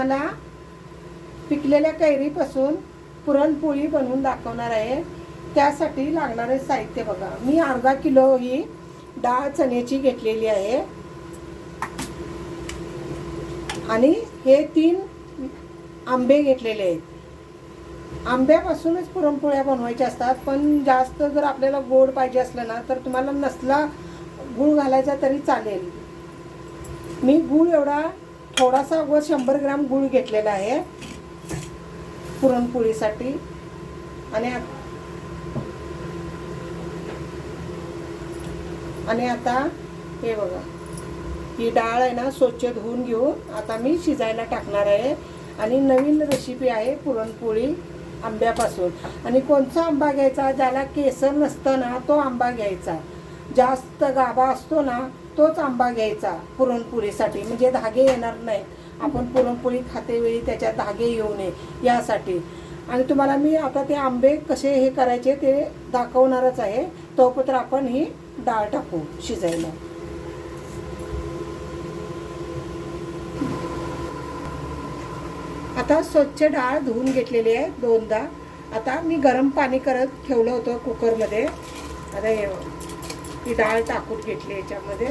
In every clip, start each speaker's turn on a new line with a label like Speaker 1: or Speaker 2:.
Speaker 1: तुम्हाला पिकलेल्या कैरीपासून पुरणपोळी बनवून दाखवणार आहे। त्यासाठी लागणारे साहित्य बघा, मी अर्धा किलो ही डाळ चण्याची घेतलेली आहे आणि हे 3 आंबे घेतलेले आहेत। आंब्यापासूनच पुरणपोळ्या बनवायच्या असतात, पण जास्त जर आपल्याला गोड पाहिजे असलं ना तर तुम्हाला नसला गूळ घालायचा तरी चालेल। मी गूळ एवढा थोडासा व 100 ग्राम गूळ घेतलेला आहे पुरणपोळीसाठी। आणि आता हे बघा, ही डाळ आहे ना स्वच्छ धुवून घेऊन आता मी शिजायला टाकणार आहे। आणि नवीन रेसिपी आहे पुरणपोळी आंब्यापासून। आणि कोणता आंबा घ्यायचा, ज्याला केसर नसतं ना तो आंबा घ्यायचा, जास्त गाभा असतो ना तोच आंबा घ्यायचा पुरणपोळीसाठी, म्हणजे धागे येणार नाहीत। आपण पुरणपोळी खाते वेळी त्याच्यात धागे येऊ नये यासाठी। आणि तुम्हाला मी आता ते आंबे कसे हे करायचे ते दाखवणारच आहे। तोपर्यंत आपण ही डाळ टाकू शिजायला। आता स्वच्छ डाळ धुवून घेतलेली आहे 2दा। आता मी गरम पाणी करत ठेवलं होतं कुकरमध्ये। आता ही डाळ टाकून घेतली याच्यामध्ये।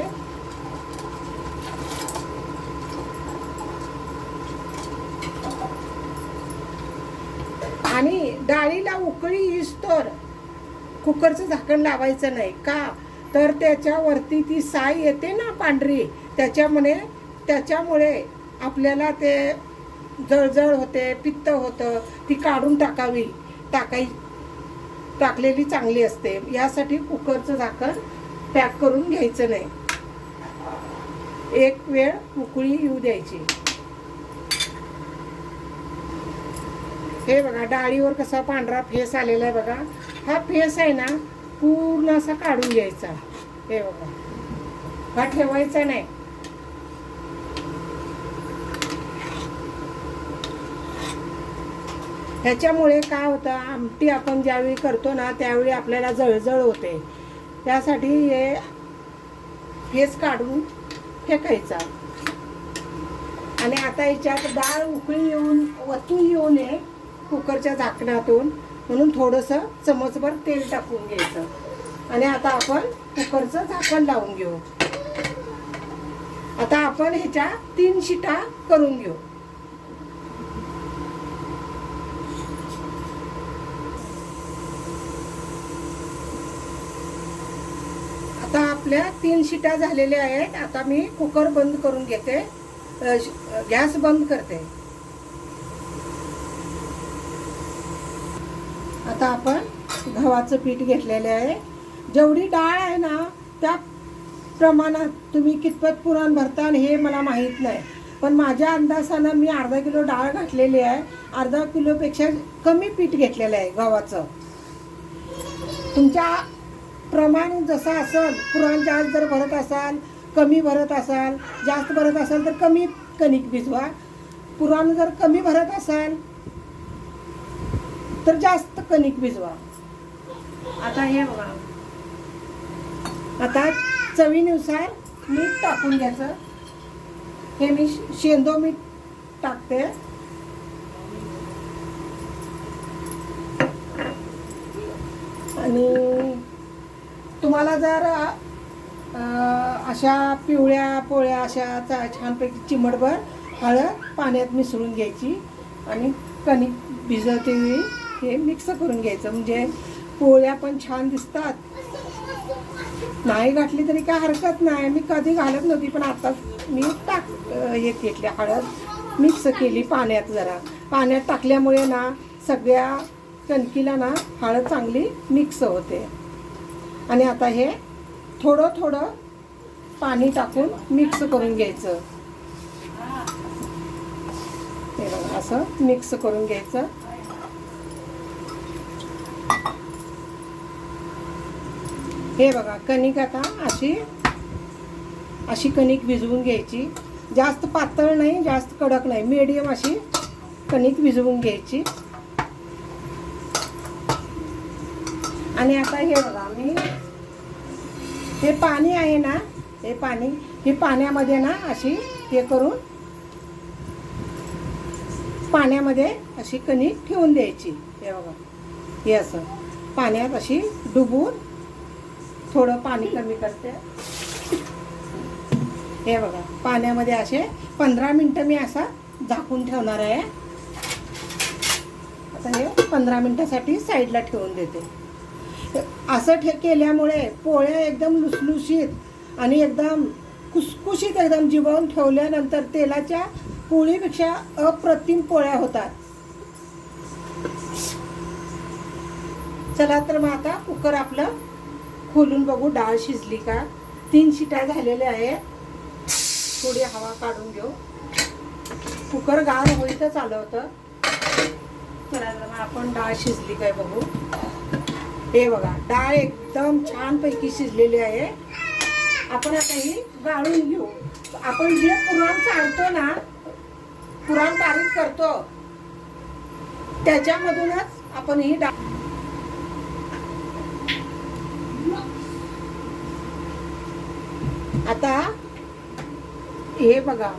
Speaker 1: आणि डाळीला उकळी येईस्तोवर कुकरचं झाकण लावायचं नाही, का तर त्याच्यावरती ती साय येते ना पांढरी, त्याच्यामुळे आपल्याला ते जळजळ होते, पित्त होतं, ती काढून टाकलेली चांगली असते। यासाठी कुकरचं झाकण पॅक करून घ्यायचं नाही, एक वेळ उकळी येऊ द्यायची। हे बघा डाळीवर कसा पांढरा फेस आलेला आहे बघा, हा फेस आहे ना पूर्ण असा काढून घ्यायचा। हे बघा, हा ठेवायचा नाही। ह्याच्यामुळे काय होतं, आमटी आपण ज्यावेळी करतो ना त्यावेळी आपल्याला जळजळ होते, त्यासाठी हे फेस काढून फेकायचा। आणि आता याच्यात डाळ उकळी येऊन वतू येऊ नये कुकरच्या झाकणातून, म्हणून थोडंसं चमचभर तेल टाकून घ्यायचं। आणि आता आपण कुकरचं झाकण लावून घेऊ। आता आपण ह्याच्या 3 शिटा करून घेऊ। आता आपल्या 3 शिटा झालेल्या आहेत। आता मी कुकर बंद करून घेते, गॅस बंद करते। आता आपण गव्हाचं पीठ घेतलेलं आहे। जेवढी डाळ आहे ना त्या प्रमाणात तुम्ही कितपत पुरण भरता हे मला माहीत नाही, पण माझ्या अंदाजानं मी अर्धा किलो डाळ घातलेली आहे। अर्धा किलोपेक्षा कमी पीठ घेतलेलं आहे गव्हाचं। तुमच्या प्रमाण जसं असेल, पुरण जास्त जर भरत असाल, कमी भरत असाल, जास्त भरत असाल तर कमी कणिक भिजवा। पुरण जर कमी भरत असाल तर जास्त कणिक भिजवा। आता हे बघा, आता चवीनुसार मीठ टाकून घ्यायचं। हे मी शेंदो मीठ टाकते। आणि तुम्हाला जर अशा पिवळ्या पोळ्या अशा छानपैकी चिमटभर हळद पाण्यात मिसळून घ्यायची आणि कणिक भिजवते वेळी हे मिक्स करून घ्यायचं, म्हणजे पोळ्या पण छान दिसतात। नाही घातली तरी काय हरकत नाही, मी कधी घालत नव्हती, पण आता मी हे घेतले, हळद मिक्स केली पाण्यात। जरा पाण्यात टाकल्यामुळे ना सगळ्या कणकीला ना हळद चांगली मिक्स होते। आणि आता हे थोडं थोडं पाणी टाकून मिक्स करून घ्यायचं। हे बघा, असं मिक्स करून घ्यायचं। हे बघा, कणिक आता अशी कणिक भिजवून घ्यायची। जास्त पातळ नाही, जास्त कडक नाही, मीडियम अशी कणिक भिजवून घ्यायची। आणि आता हे बघा, मी हे पाणी आहे ना, हे पाण्यामध्ये ना अशी हे करून पाण्यामध्ये अशी कणिक ठेवून द्यायची. हे बघा, हे असं पाण्यात अशी डुबून, थोडं पाणी कमी करते. हे बघा, पाण्यामध्ये असे 15 मिनटं मी असा झाकून ठेवणार आहे. आता हे 15 मिनटासाठी साईडला ठेवून देते. असं केल्यामुळे पोळ्या एकदम लुसलुशीत आणि एकदम कुसकुशीत एकदम जिववून ठेवल्यानंतर तेलाच्या पोळीपेक्षा अप्रतिम पोळ्या होतात. चला तर मग आता कुकर आपलं खोलून बघू डाळ शिजली का. 3 शिट्या झालेल्या आहेत. थोडी हवा काढून घेऊ. कुकर गार होईतच आलं होतं. चला तर मग आपण डाळ शिजली काय बघू. हे बघा, डाळ एकदम छानपैकी शिजलेली आहे. आपण आता ही गाळून घेऊ. आपण जे पुरण चालतो ना, पुरण बारीक करतो, त्याच्यामधूनच आपण ही डाळ. आता हे बघा,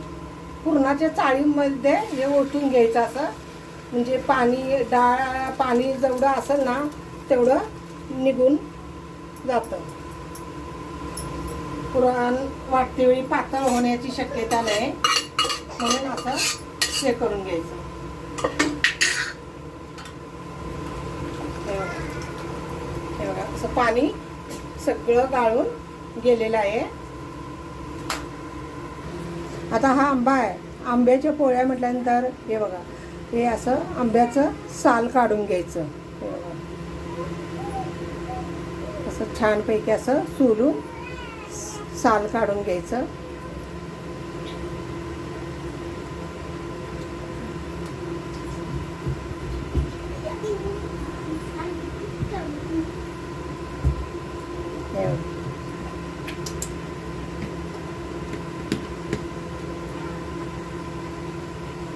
Speaker 1: पुरणाच्या चाळीमध्ये हे ओतून घ्यायचं असं, म्हणजे पाणी, डाळ पाणी जेवढं असेल ना तेवढं निघून जातं. पुरण वाटते वेळी पातळ होण्याची शक्यता नाही, म्हणून असं हे करून घ्यायचं. हे बघा, असं पाणी सगळं गाळून गेलेलं आहे. आता हा आंबा आहे. आंब्याच्या पोळ्या म्हटल्यानंतर हे बघा, हे असं आंब्याचं साल काढून घ्यायचं. हे बघा, असं छानपैकी असं सोलून साल काढून घ्यायचं.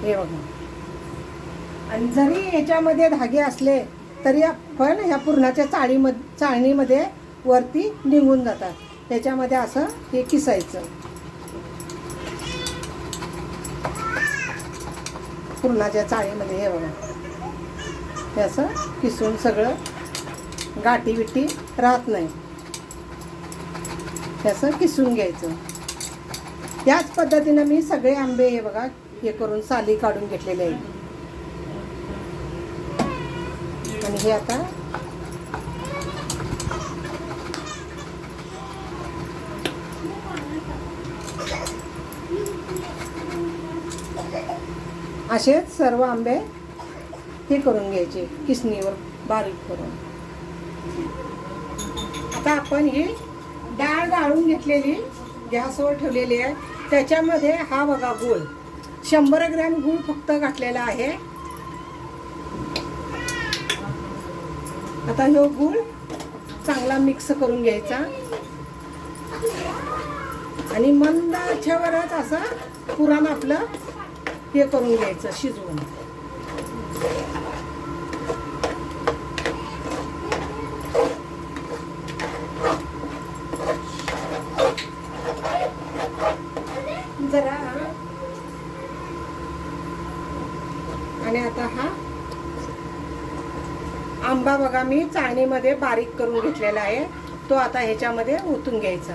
Speaker 1: हे बघा, आणि जरी याच्यामध्ये धागे असले तरी आपण ह्या पुरणाच्या चाळणीमध्ये वरती निघून जातात. त्याच्यामध्ये असं हे किसायचं. पुरणाच्या चाळीमध्ये हे बघा, हे असं किसून सगळं गाठी बिठी राहत नाही. हे असं किसून घ्यायचं. याच पद्धतीनं मी सगळे आंबे हे बघा हे करून साली काढून घेतलेले आहेत. आणि हे आता असेच सर्व आंबे हे करून घ्यायचे, किसणीवर बारीक करून. आता आपण ही डाळ गाळून घेतलेली गॅसवर ठेवलेली आहे. त्याच्यामध्ये हा बघा गूळ, 100 ग्रॅम गूळ फक्त घातलेला आहे. आता हा गूळ चांगला मिक्स करून घ्यायचा आणि मंद आचेवरच असं पुरण आपलं हे करून घ्यायचं, शिजवून. जरा आणि आता हा आंबा बघा मी चाळणीमध्ये बारीक करून घेतलेला आहे. तो आता ह्याच्यामध्ये ओतून घ्यायचा.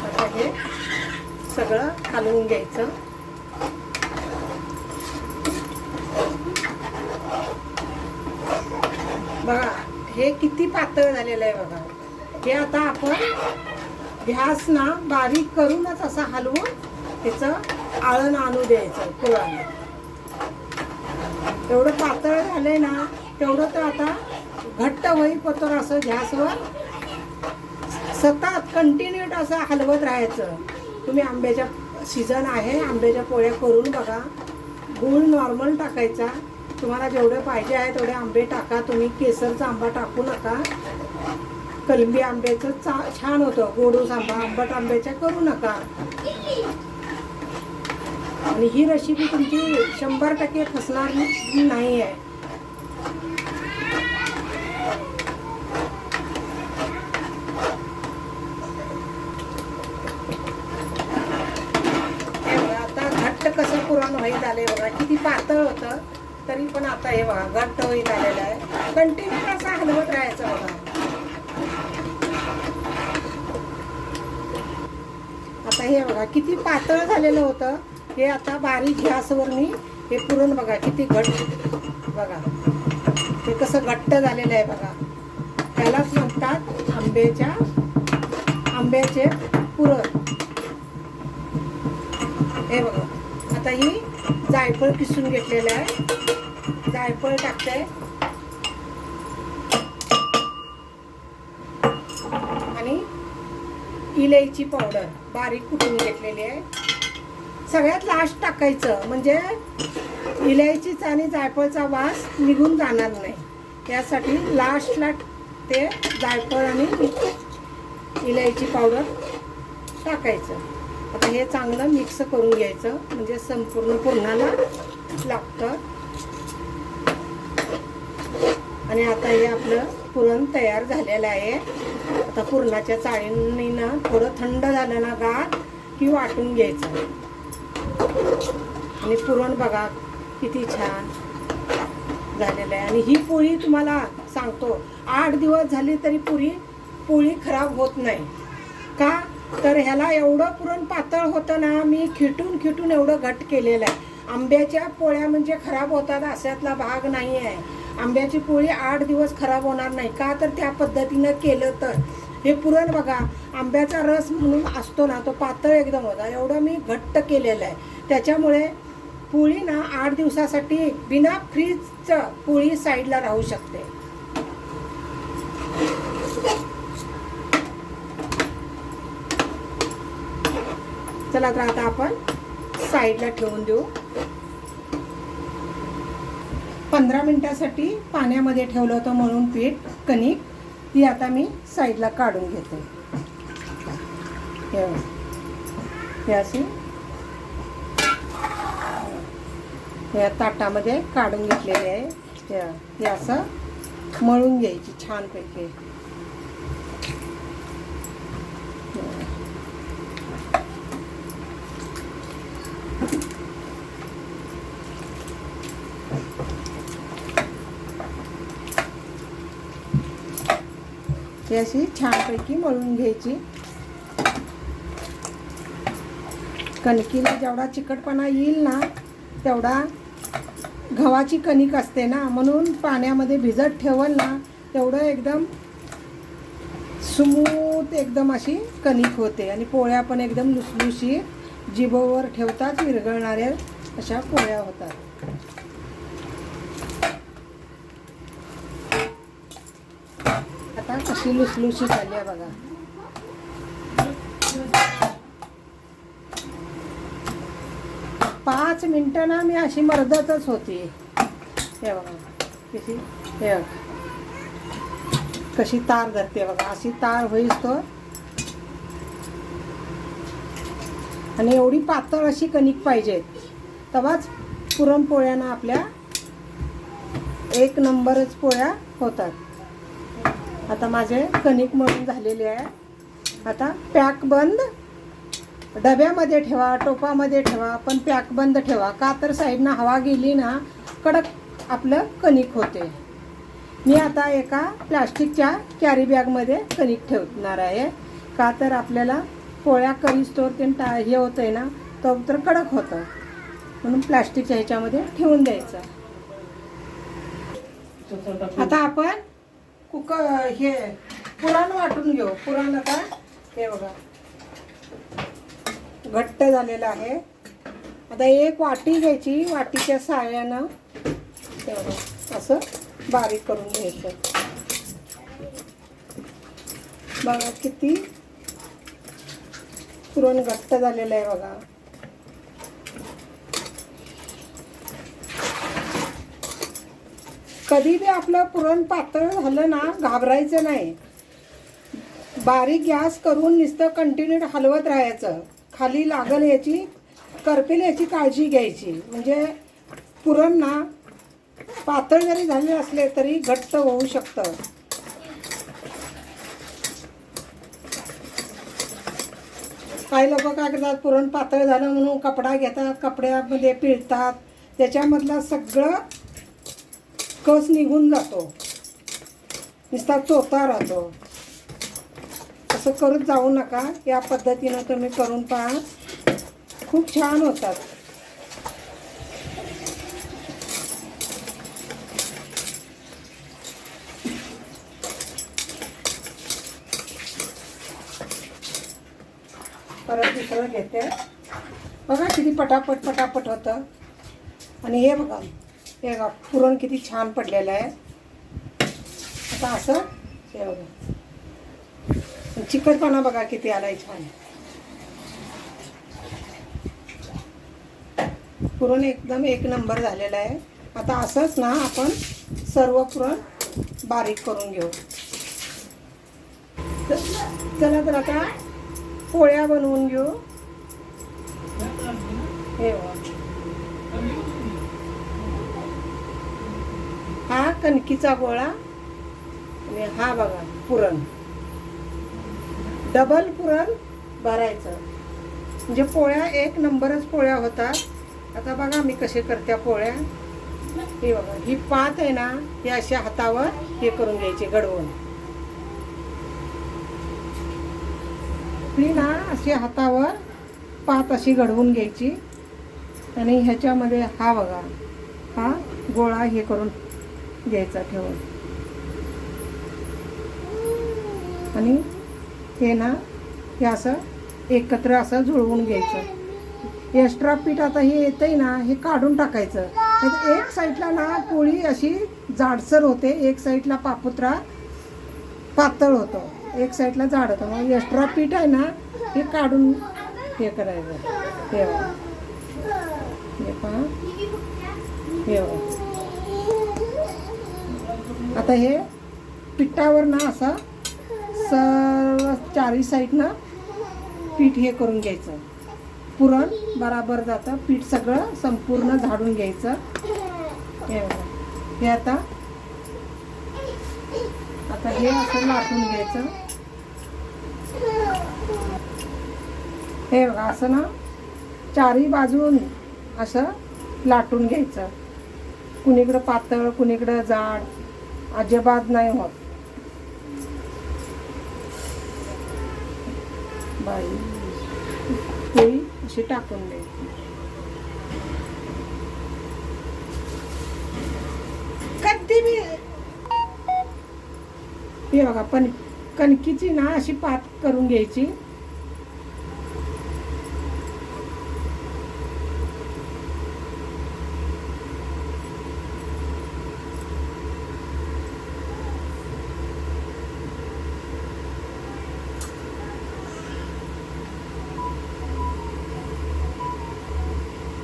Speaker 1: आता हे सगळं हलवून घ्यायचं. बघा हे किती पातळ झालेलं आहे बघा. हे आता आपण गॅस ना बारीक करूनच असं हलवून त्याचं आळण आणू द्यायचं पुरण. एवढं पातळ झालंय ना तेवढं तर आता घट्ट होईपतर असं गॅसवर सतत कंटिन्यूट असं हलवत राहायचं. तुम्ही आंब्याच्या सीझन आहे, आंब्याच्या पोळ्या करून बघा. गूळ नॉर्मल टाकायचा. तुम्हाला जेवढे पाहिजे आहे तेवढे आंबे टाका. तुम्ही केसरचा आंबा टाकू नका. कलमी आंब्याचं छान होतं. गोडूस आंबा, आंबट आंब्याच्या करू नका. आणि ही रेसिपी तुमची 100% फसणार नाही आहे. पातळ होतं तरी पण आता हे बघा घट्ट होईत आलेलं आहे. कंटिन्यू असं हलवत राहायचं बघा. आता हे बघा किती पातळ झालेलं होतं. हे आता बारीक गॅसवर मी हे पुरण बघा किती घट्ट बघा, हे कसं घट्ट झालेलं आहे बघा. त्यालाच म्हणतात आंब्याचे पुरण. हे बघा आता ही जायफळ किसून घेतलेलं आहे. जायफळ टाकते आणि इलायची पावडर बारीक कुटून घेतलेली आहे. सगळ्यात लास्ट टाकायचं म्हणजे इलायचीचा आणि जायफळचा वास निघून जाणार नाही. यासाठी लास्टला ते जायफळ आणि इलायची पावडर टाकायचं. आता हे चांगलं मिक्स करून घ्यायचं म्हणजे संपूर्ण पुरणाला लागतं. आणि आता हे आपलं पुरण तयार झालेलं आहे. आता पुरणाच्या चाळणीनं थोडं थंड झालं ना गार की वाटून घ्यायचं. आणि पुरण बघा किती छान झालेलं आहे. आणि ही पोळी तुम्हाला सांगतो 8 दिवस झाली तरी पोळी खराब होत नाही. का तर ह्याला एवढं पुरण पातळ होतं ना, मी खिटून एवढं घट्ट केलेलं आहे. आंब्याच्या पोळ्या म्हणजे खराब होतात अशातला भाग नाही आहे. आंब्याची पोळी 8 दिवस खराब होणार नाही. का तर त्या पद्धतीनं केलं तर. हे पुरण बघा आंब्याचा रस म्हणून असतो ना, तो पातळ एकदम होता. एवढं मी घट्ट केलेलं आहे. त्याच्यामुळे पोळी ना 8 दिवसासाठी बिना फ्रीजचं पोळी साईडला राहू शकते. चला तर आता आपण साईडला ठेवून देऊ. 15 मिनिटासाठी पाण्यामध्ये ठेवलं होतं म्हणून पीठ कणिक ती आता मी साईडला काढून घेते. हे अशी या ताटामध्ये काढून घेतलेले आहे. हे असं मळून घ्यायची छानपैकी. ही अशी छानपैकी मळून घ्यायची. कणकीला जेवढा चिकटपणा येईल ना तेवढा गव्हाची कणिक असते ना, म्हणून पाण्यामध्ये भिजत ठेवल ना तेवढं एकदम स्मूथ एकदम अशी कणिक होते. आणि पोळ्या पण एकदम लुसलुशीत जिभेवर ठेवताच विरघळणाऱ्या अशा पोळ्या होतात. आता कशी लुसलुशीत झाली आहे बघा. पाच मिनिटं ना मी अशी मर्दतच होती. हे बघा कशी हे कशी तार धरते बघा. अशी तार होईस तो. आणि एवढी पातळ अशी कणिक पाहिजे तेव्हाच पुरणपोळ्यांना आपल्या 1 नंबरच पोळ्या होतात. आता माझे कणिक मळून झालेले आहे. आता पॅक बंद डब्यामध्ये ठेवा, टोपामध्ये ठेवा, पण पॅक बंद ठेवा. का तर साईडनं हवा गेली ना कडक आपलं कणिक होते. मी आता एका प्लास्टिकच्या कॅरी बॅगमध्ये कणिक ठेवणार आहे. का तर आपल्याला पोळ्या करीस्तोवर ते हे होतं आहे ना तो तर कडक होतं, म्हणून प्लास्टिकच्या ह्याच्यामध्ये ठेवून द्यायचं. आता आपण हे पुरण वाटून घेऊ. पुरण आता हे बघा घट्ट झालेलं आहे. आता एक वाटी घ्यायची. वाटीच्या साहाय्यानं हे बघा असं बारीक करून घ्यायचं. बघा किती पुरण घट्ट झालेलं आहे बघा. कधी बी आपलं पुरण पातळ झालं ना घाबरायचं नाही. बारीक गॅस करून नुसतं कंटिन्यू हलवत राहायचं. खाली लागल याची करपेल याची काळजी घ्यायची. म्हणजे पुरण ना पातळ जरी झाले असले तरी घट्ट होऊ शकतं. काही लोक काय करतात पुरण पातळ झालं म्हणून कपडा घेतात, कपड्यामध्ये पिळतात, त्याच्यामधला सगळं कस निघून जातो, नुसता चोथा राहतो. असं करत जाऊ नका. या पद्धतीनं तुम्ही करून पहा, खूप छान होतात. परत दुसरं घेते. बघा किती पटापट पटापट होतं. आणि हे बघा, हे बघा पुरण किती छान पडलेलं आहे. आता असं हे बघा, चिकटपणा बघा किती आलाय छान. पुरण एकदम एक नंबर झालेलं आहे. आता असंच ना आपण सर्व पुरण बारीक करून घेऊ. चला तर आता पोळ्या बनवून घेऊ. हे बघा, हा कणकीचा गोळा आणि हा बघा पुरण. डबल पुरण भरायचं म्हणजे पोळ्या एक नंबरच पोळ्या होतात. आता बघा मी कसे करते पोळ्या. हे बघा, ही पात आहे ना, हे अशा हातावर हे करून घ्यायचे घडवून. ही ना अशी हातावर पात अशी घडवून घ्यायची आणि ह्याच्यामध्ये हा बघा, हा गोळा हे करून घ्यायचा ठेवून. आणि हे ना हे असं एकत्र असं जुळवून घ्यायचं. एक्स्ट्रा पीठ आता हे येतंय ना, हे काढून टाकायचं. एक साईडला ना पोळी अशी जाडसर होते, एक साईडला पापुत्रा पातळ होतो, एक साईडला जाड होतं. मग एक्स्ट्रा पीठ आहे ना, हे काढून हे करायचं. हे बघा, हे पहा, हे बघा. आता हे पिठावर ना असं सर्व चारी साईडनं पीठ हे करून घ्यायचं. पुरण बराबर जातं, पीठ सगळं संपूर्ण झाडून घ्यायचं. हे बघा, हे आता हे असं लाटून घ्यायचं. हे बघा, असं ना चारी बाजून असं लाटून घ्यायचं. कुणीकडं पातळ कुणीकडं जाड, अजिबात नाही होत. बाई पोळी अशी टाकून द्यायची. कधी बी हे बघा, पण कणकीची ना अशी पात करून घ्यायची.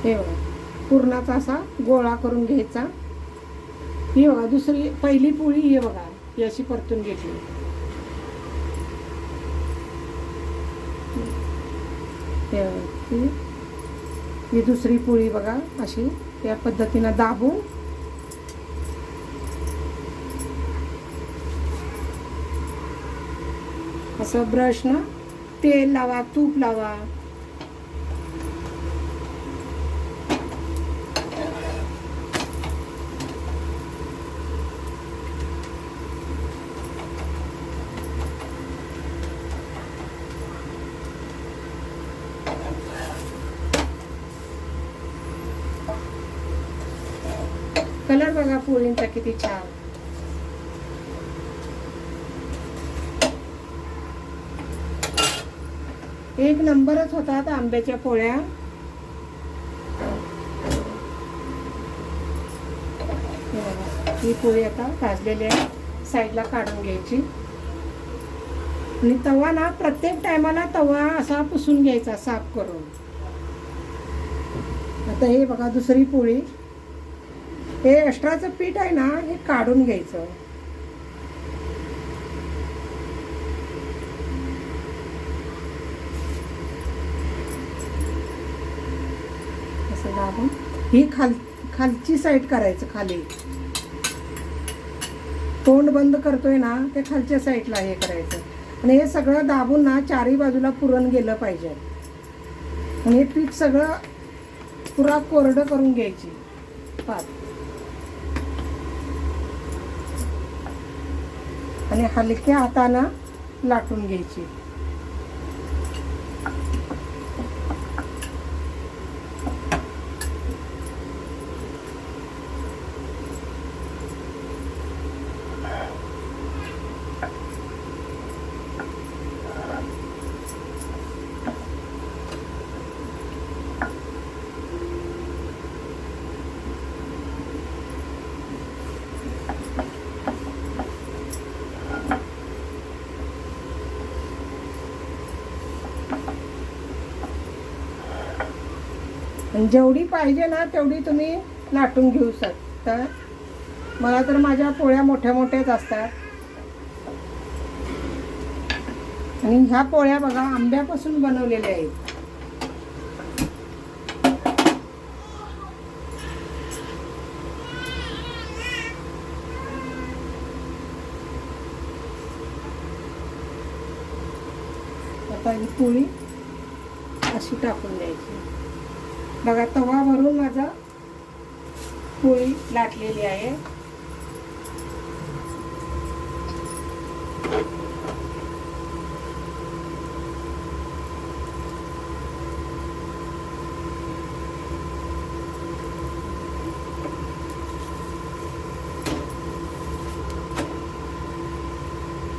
Speaker 1: हे बघा, पुरणाचा असा गोळा करून घ्यायचा. ही बघा दुसरी पहिली पोळी, हे बघा ही अशी परतून घेतली. ही दुसरी पोळी बघा अशी या पद्धतीनं दाबून असं ब्रशनं तेल लावा, तूप लावा. कलर बघा पोळींचा किती छान. एक नंबरच होतात आंब्याच्या पोळ्या. ही पोळी आता भाजलेली आहे, साईडला काढून घ्यायची. आणि तवा ना प्रत्येक टायमाला तवा असा पुसून घ्यायचा साफ करून. आता हे बघा दुसरी पोळी. हे एक्स्ट्राचं पीठ आहे ना, हे काढून घ्यायचं. असं दाबून ही खालची साईड करायचं. खाली तोंड बंद करतोय ना, ते खालच्या साईडला हे करायचं. आणि हे सगळं दाबून ना चारी बाजूला पुरण गेलं पाहिजे. आणि हे पीठ सगळं पुरा कोरडं करून घ्यायची. पात आणि हलक्या हातानं लाटून घ्यायची. आणि जेवढी पाहिजे ना तेवढी तुम्ही लाटून घेऊ शकता. मला तर माझ्या पोळ्या मोठ्या मोठ्याच असतात. आणि ह्या पोळ्या बघा आंब्यापासून बनवलेल्या आहेत. आता ही पोळी अशी टाकून द्यायची. बघा तवा भरून माझा पोळी लाटलेली आहे.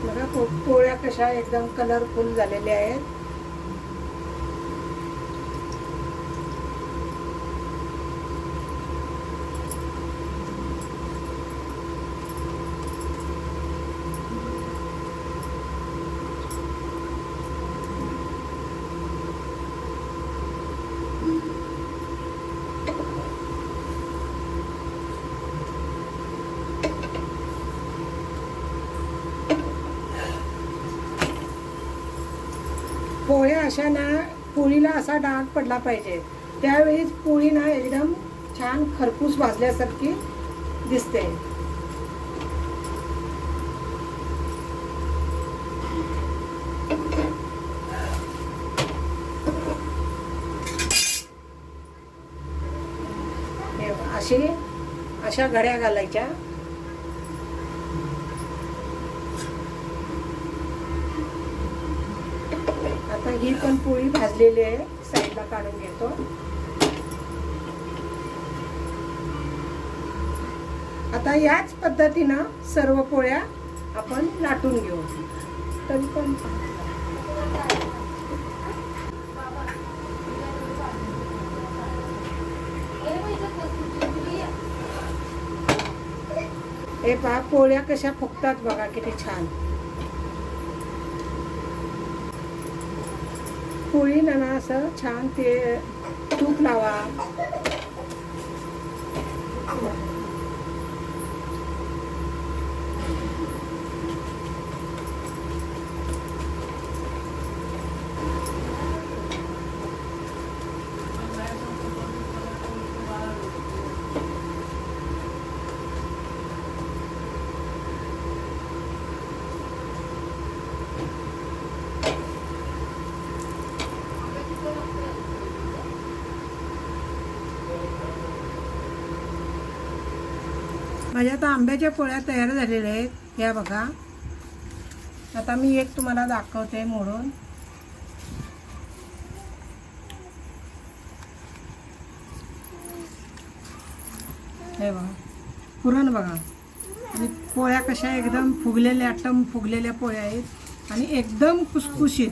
Speaker 1: बघा पोळ्या कशा एकदम कलरफुल झालेल्या आहेत. पोळ्या अशा ना पोळीला असा डाग पडला पाहिजे, त्यावेळीच पोळी ना एकदम छान खरपूस भाजल्यासारखी दिसते. अशा घड्या घालायच्या. आता ही पण पोळी भाजलेली आहे, साईडला काढून घेतो. आता याच पद्धतीनं सर्व पोळ्या आपण लाटून घेऊ. तरी पण हे पहा पोळ्या कशा फुगतात बघा, किती छान. पोळी ना असं छान ते तूप लावा. माझ्या आता आंब्याच्या पोळ्या तयार झालेल्या आहेत. या बघा, आता मी एक तुम्हाला दाखवते मोडून. हे बघा पुरण बघा, आणि पोळ्या कशा एकदम फुगलेल्या, टम फुगलेल्या पोळ्या आहेत आणि एकदम खुसखुशीत.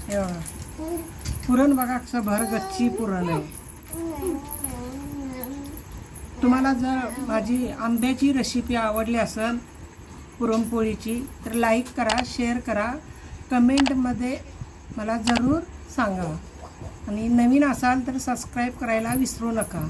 Speaker 1: हे बघा पुरण बघा कसं भरगच्ची पुरण आहे. तुम्हाला जर माझी आंब्याची रेसिपी आवडली असेल पुरणपोळीची तर लाईक करा, शेअर करा, कमेंटमध्ये मला जरूर सांगा. आणि नवीन असाल तर सबस्क्राईब करायला विसरू नका.